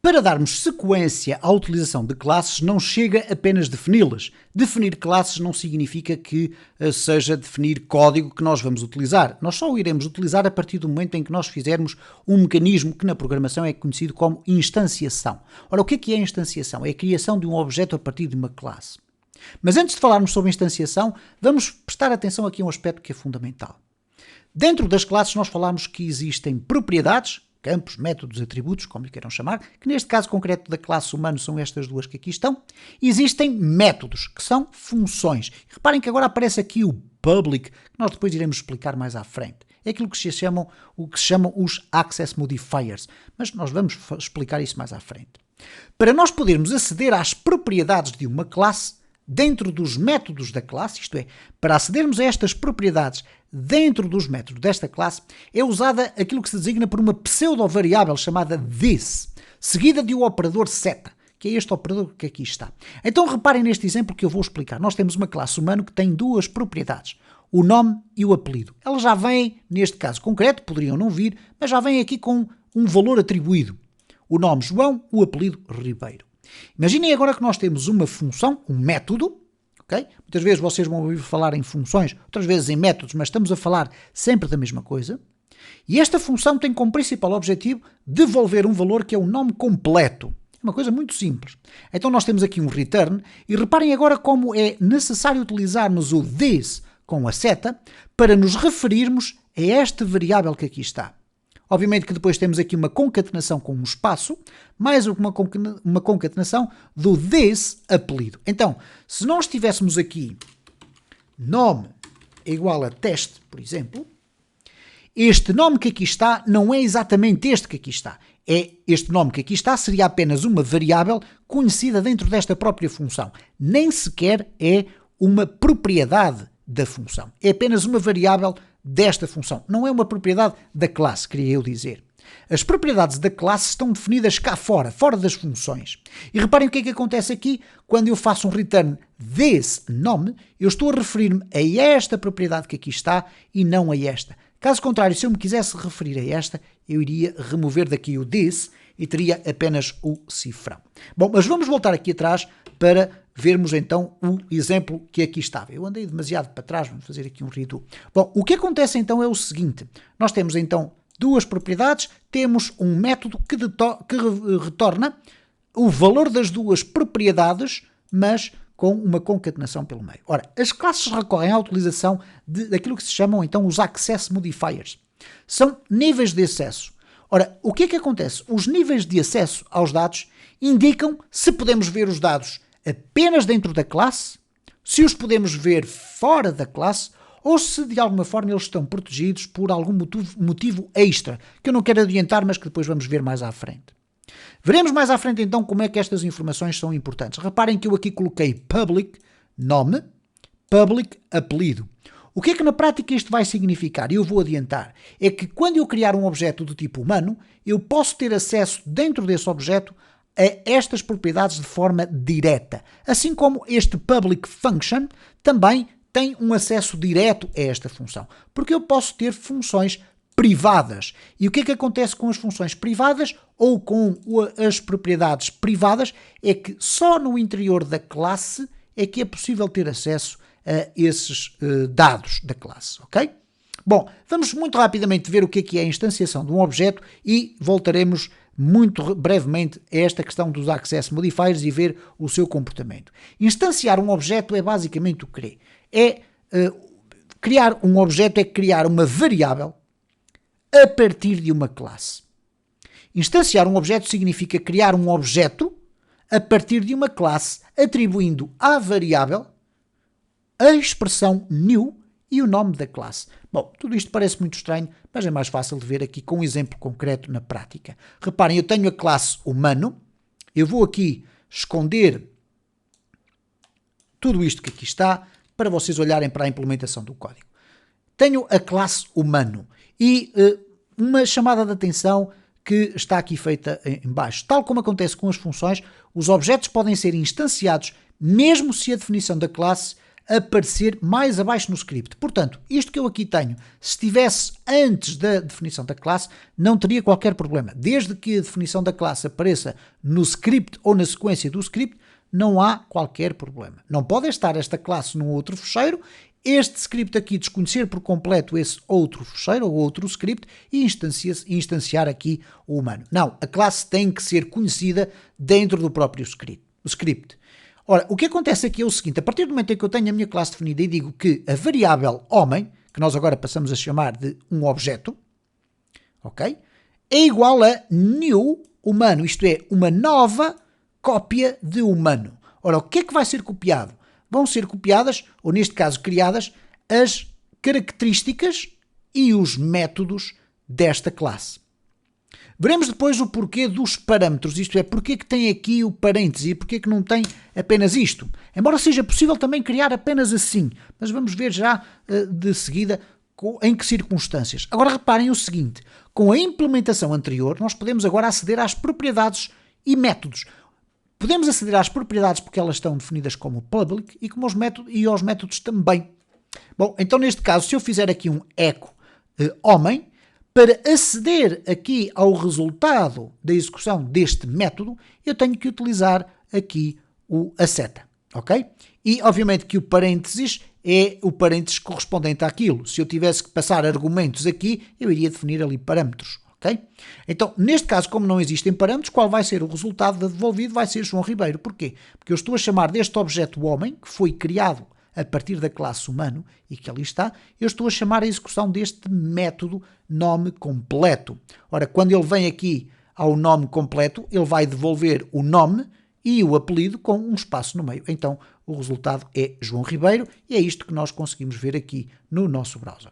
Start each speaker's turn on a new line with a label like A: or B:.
A: Para darmos sequência à utilização de classes, não chega apenas defini-las. Definir classes não significa que seja definir código que nós vamos utilizar. Nós só o iremos utilizar a partir do momento em que nós fizermos um mecanismo que na programação é conhecido como instanciação. Ora, o que é a instanciação? É a criação de um objeto a partir de uma classe. Mas antes de falarmos sobre instanciação, vamos prestar atenção aqui a um aspecto que é fundamental. Dentro das classes nós falamos que existem propriedades, campos, métodos, atributos, como lhe queiram chamar, que neste caso concreto da classe humano são estas duas que aqui estão. Existem métodos, que são funções. Reparem que agora aparece aqui o public, que nós depois iremos explicar mais à frente. É aquilo que se chamam os access modifiers, mas nós vamos explicar isso mais à frente. Para nós podermos aceder às propriedades de uma classe, dentro dos métodos da classe, isto é, para acedermos a estas propriedades dentro dos métodos desta classe, é usada aquilo que se designa por uma pseudo-variável chamada this, seguida de um operador seta, que é este operador que aqui está. Então reparem neste exemplo que eu vou explicar. Nós temos uma classe humano que tem duas propriedades, o nome e o apelido. Elas já vêm, neste caso concreto, poderiam não vir, mas já vêm aqui com um valor atribuído. O nome João, o apelido Ribeiro. Imaginem agora que nós temos uma função, um método, ok? Muitas vezes vocês vão ouvir falar em funções, outras vezes em métodos, mas estamos a falar sempre da mesma coisa. E esta função tem como principal objetivo devolver um valor que é o nome completo. É uma coisa muito simples. Então nós temos aqui um return e reparem agora como é necessário utilizarmos o this com a seta para nos referirmos a esta variável que aqui está. Obviamente que depois temos aqui uma concatenação com um espaço, mais uma concatenação do this apelido. Então, se nós tivéssemos aqui nome igual a teste, por exemplo, este nome que aqui está não é exatamente este que aqui está. Este nome que aqui está seria apenas uma variável conhecida dentro desta própria função. Nem sequer é uma propriedade da função. É apenas uma variável desta função. Não é uma propriedade da classe, queria eu dizer. As propriedades da classe estão definidas cá fora, fora das funções. E reparem o que é que acontece aqui quando eu faço um return this nome, eu estou a referir-me a esta propriedade que aqui está e não a esta. Caso contrário, se eu me quisesse referir a esta, eu iria remover daqui o this e teria apenas o cifrão. Bom, mas vamos voltar aqui atrás para vermos então o exemplo que aqui estava. Eu andei demasiado para trás, vamos fazer aqui um redo. Bom, o que acontece então é o seguinte. Nós temos então duas propriedades, temos um método que retorna o valor das duas propriedades, mas com uma concatenação pelo meio. Ora, as classes recorrem à utilização daquilo que se chamam então os access modifiers. São níveis de acesso. Ora, o que é que acontece? Os níveis de acesso aos dados indicam se podemos ver os dados apenas dentro da classe, se os podemos ver fora da classe ou se de alguma forma eles estão protegidos por algum motivo extra, que eu não quero adiantar, mas que depois vamos ver mais à frente. Veremos mais à frente então como é que estas informações são importantes. Reparem que eu aqui coloquei public, nome, public, apelido. O que é que na prática isto vai significar? E eu vou adiantar. É que quando eu criar um objeto do tipo humano, eu posso ter acesso dentro desse objeto a estas propriedades de forma direta. Assim como este public function também tem um acesso direto a esta função. Porque eu posso ter funções privadas. E o que é que acontece com as funções privadas ou com as propriedades privadas? É que só no interior da classe é que é possível ter acesso a esses dados da classe, ok? Bom, vamos muito rapidamente ver o que é a instanciação de um objeto e voltaremos muito brevemente a esta questão dos access modifiers e ver o seu comportamento. Instanciar um objeto é basicamente o que é. Criar um objeto é criar uma variável a partir de uma classe. Instanciar um objeto significa criar um objeto a partir de uma classe, atribuindo à variável a expressão new e o nome da classe. Bom, tudo isto parece muito estranho, mas é mais fácil de ver aqui com um exemplo concreto na prática. Reparem, eu tenho a classe humano, eu vou aqui esconder tudo isto que aqui está, para vocês olharem para a implementação do código. Tenho a classe humano e uma chamada de atenção que está aqui feita em baixo. Tal como acontece com as funções, os objetos podem ser instanciados mesmo se a definição da classe aparecer mais abaixo no script. Portanto, isto que eu aqui tenho, se estivesse antes da definição da classe, não teria qualquer problema. Desde que a definição da classe apareça no script ou na sequência do script, não há qualquer problema. Não pode estar esta classe num outro fecheiro, este script aqui desconhecer por completo esse outro fecheiro ou outro script e instanciar aqui o humano. Não, a classe tem que ser conhecida dentro do próprio script. Ora, o que acontece aqui é o seguinte, a partir do momento em que eu tenho a minha classe definida e digo que a variável homem, que nós agora passamos a chamar de um objeto, ok? É igual a new humano, isto é, uma nova cópia de humano. Ora, o que é que vai ser copiado? Vão ser copiadas, ou neste caso criadas, as características e os métodos desta classe. Veremos depois o porquê dos parâmetros, isto é, porquê que tem aqui o parêntese e porquê que não tem apenas isto. Embora seja possível também criar apenas assim, mas vamos ver já de seguida em que circunstâncias. Agora reparem o seguinte, com a implementação anterior nós podemos agora aceder às propriedades e métodos. Podemos aceder às propriedades porque elas estão definidas como public e como aos métodos também. Bom, então neste caso, se eu fizer aqui um echo homem, para aceder aqui ao resultado da execução deste método, eu tenho que utilizar aqui a seta, ok? E obviamente que o parênteses é o parênteses correspondente àquilo. Se eu tivesse que passar argumentos aqui, eu iria definir ali parâmetros, ok? Então, neste caso, como não existem parâmetros, qual vai ser o resultado devolvido? Vai ser João Ribeiro. Porquê? Porque eu estou a chamar deste objeto homem, que foi criado a partir da classe humano, e que ali está, eu estou a chamar a execução deste método nome completo. Ora, quando ele vem aqui ao nome completo, ele vai devolver o nome e o apelido com um espaço no meio. Então, o resultado é João Ribeiro, e é isto que nós conseguimos ver aqui no nosso browser.